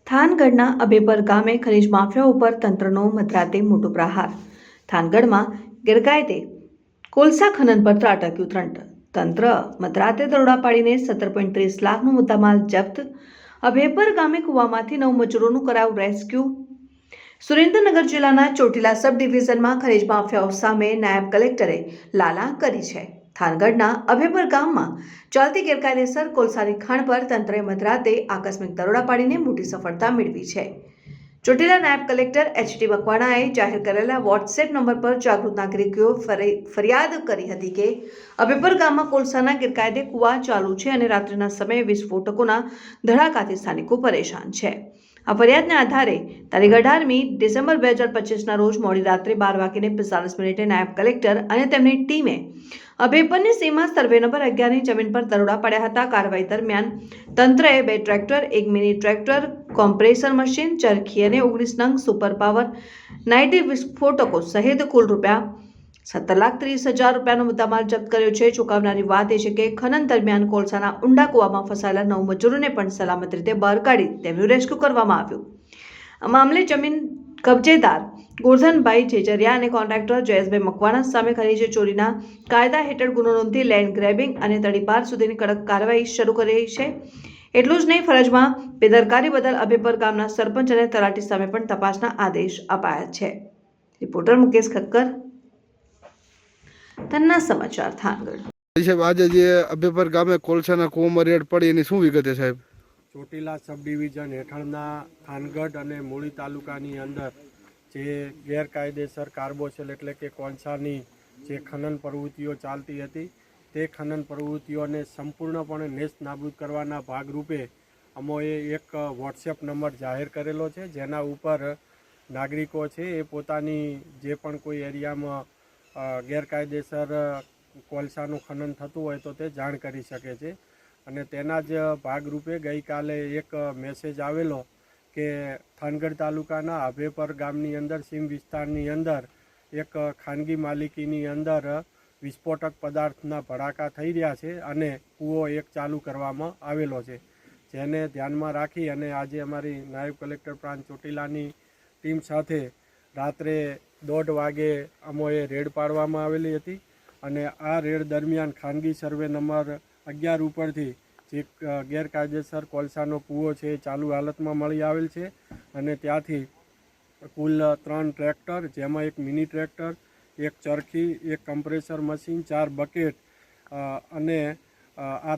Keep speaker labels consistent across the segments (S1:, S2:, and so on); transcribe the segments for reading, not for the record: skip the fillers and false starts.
S1: થાનગઢના અભેપર ગામે ખનીજ માફિયા ઉપર તંત્રનો મધરાતે મોટો પ્રહાર. થાનગઢમાં ગેરકાયદે કોલસા ખનન પર ત્રાટક્યું તંત્ર. મધરાતે દરોડા પાડીને 17.30 લાખનો મુદ્દામાલ જપ્ત. અભેપર ગામે કૂવામાંથી 9 મજૂરોનું કરાયું રેસ્ક્યુ. સુરેન્દ્રનગર જિલ્લાના ચોટીલા સબ ડિવિઝનમાં ખનીજ માફિયાઓ સામે નાયબ કલેક્ટરે લાલા કરી છે. થાનગઢના અભેપર ગામમાં ચાલતી ગેરકાયદેસર કોલસાની ખાણ પર તંત્રએ મધરાતે આકસ્મિક દરોડા પાડીને મોટી સફળતા મેળવી છે. ચોટીલા નાયબ કલેક્ટર એચ.ટી. મકવાણાએ જાહેર કરેલા વોટ્સએપ નંબર પર જાગૃત નાગરિકોએ ફરિયાદ કરી હતી કે અભેપર ગામમાં કોલસાના ગેરકાયદે કૂવા ચાલુ છે અને રાત્રિના સમયે વિસ્ફોટકોના ધડાકાથી સ્થાનિકો પરેશાન છે. આ ફરિયાદના આધારે તારીખ 18મી ડિસેમ્બર 2025ના રોજ મોડી રાત્રે 12:45 નાયબ કલેક્ટર અને તેમની ટીમે અભેપરની સીમા સર્વે નંબર 11ની જમીન પર દરોડા પાડ્યા હતા. કાર્યવાહી દરમિયાન તંત્રએ 2 tractor, 1 mini tractor, compressor machine, ચરખી અને 19 નંગ સુપર પાવર 90 વિસ્ફોટકો સહિત કુલ ₹17,30,000નો મુદ્દામાલ જપ્ત કર્યો છે. ચોંકાવનારી વાત એ છે કે ખનન દરમિયાન કોલસાના ઊંડા કૂવામાં ફસાયેલા 9 મજૂરોને પણ સલામત રીતે બહાર કાઢી તેમનું રેસ્ક્યુ કરવામાં આવ્યું. આ મામલે જમીન કબજેદાર ગોરધનભાઈ જેજરિયા અને કોન્ટ્રાક્ટર જયેશભાઈ મકવાણા સામે ખનીજ ચોરીના કાયદા હેઠળ ગુનો નોંધી લેન્ડ ગ્રેબિંગ અને તડીપાર સુધીની કડક કાર્યવાહી શરૂ કરી છે. એટલું જ નહીં, ફરજમાં બેદરકારી બદલ અભેપર ગામના સરપંચ અને તલાટી સામે પણ તપાસના આદેશ અપાયા છે. રિપોર્ટર મુકેશ ઠક્કર, તન્ના સમાચાર, થાનગઢ.
S2: સાહેબ, આજે જે અભેપર ગામે કોલસાના કૂવામાં રેડ પડી એની શું વિગતે સાહેબ?
S3: ચોટીલા સબ ડિવિઝન હેઠળના થાનગઢ અને મૂળી તાલુકાની અંદર જે ગેરકાયદેસર કાર્બોસેલ એટલે કે કોલસાની જે ખનન પ્રવૃત્તિઓ ચાલતી હતી તે ખનન પ્રવૃત્તિઓને સંપૂર્ણપણે નેસ્ત નાબૂદ કરવાના ભાગરૂપે અમોએ એક વોટ્સએપ નંબર જાહેર કરેલો છે, જેના ઉપર નાગરિકો છે એ પોતાની જે પણ કોઈ એરિયામાં ગેરકાયદેસર કોલસાનું ખનન થતું હોય તો તે જાણ કરી શકે છે. અને તેના જ ભાગરૂપે ગઈકાલે એક મેસેજ આવેલો કે થાનગઢ તાલુકાના અભેપર ગામની અંદર સીમ વિસ્તારની અંદર એક ખાનગી માલિકીની અંદર વિસ્ફોટક પદાર્થના ભડાકા થઈ રહ્યા છે અને કૂવો એક ચાલુ કરવામાં આવેલો છે. જેને ધ્યાનમાં રાખી અને આજે અમારી નાયબ કલેક્ટર પ્રાંત ચોટીલાની ટીમ સાથે રાત્રે 1:30 વાગે અમોએ રેડ પાડવામાં આવેલી હતી. અને આ રેડ દરમિયાન ખાનગી સર્વે નંબર 11 ઉપરથી જે ગેરકાયદેસર કોલસાનો કૂવો છે એ ચાલુ હાલતમાં મળી આવેલ છે. અને ત્યાંથી કુલ 3 ટ્રેક્ટર, જેમાં 1 મિની ટ્રેક્ટર, 1 ચરખી, 1 કમ્પ્રેસર મશીન, 4 બકેટ અને આ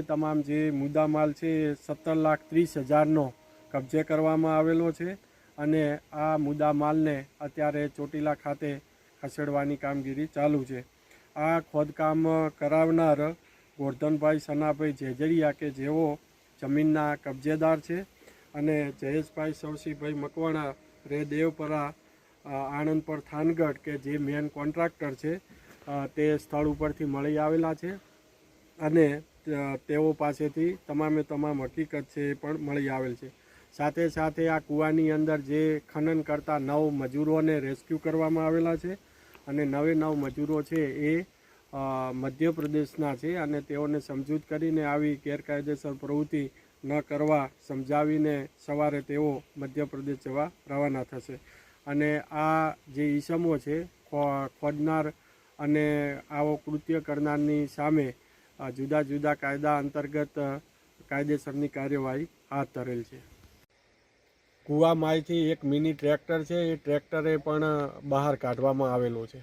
S3: તમામ જે મુદ્દામાલ છે એ 17,30,000નો કબજે કરવામાં આવેલો છે. અને આ મુદ્દામાલને અત્યારે ચોટીલા ખાતે ખસેડવાની કામગીરી ચાલુ છે. આ ખોદકામ કરાવનાર ગોરધનભાઈ સનાભાઈ જેજરિયા કે જેઓ જમીનના કબજેદાર છે અને જયેશભાઈ સવસીભાઈ મકવાણા રે દેવપરા આણંદપર થાનગઢ કે જે મેન કોન્ટ્રાક્ટર છે તે સ્થળ ઉપરથી મળી આવેલા છે અને તેઓ પાસેથી તમામ હકીકત છે એ પણ મળી આવેલ છે. સાથે સાથે આ કૂવાની અંદર જે ખનન કરતા 9 મજૂરોને રેસ્ક્યુ કરવામાં આવેલા છે અને 9 મજૂરો છે એ મધ્યપ્રદેશના છે અને તેઓને સમજૂત કરીને આવી ગેરકાયદેસર પ્રવૃત્તિ ન કરવા સમજાવીને સવારે તેઓ મધ્યપ્રદેશ જવા રવાના થશે. અને આ જે ઈસમો છે ખોદનાર અને આવો કૃત્ય કરનારની સામે જુદા જુદા કાયદા અંતર્ગત કાયદેસરની કાર્યવાહી હાથ ધરેલ છે. કૂવામાંથી 1 મિની ટ્રેક્ટર છે એ ટ્રેક્ટરે પણ બહાર કાઢવામાં આવેલું છે.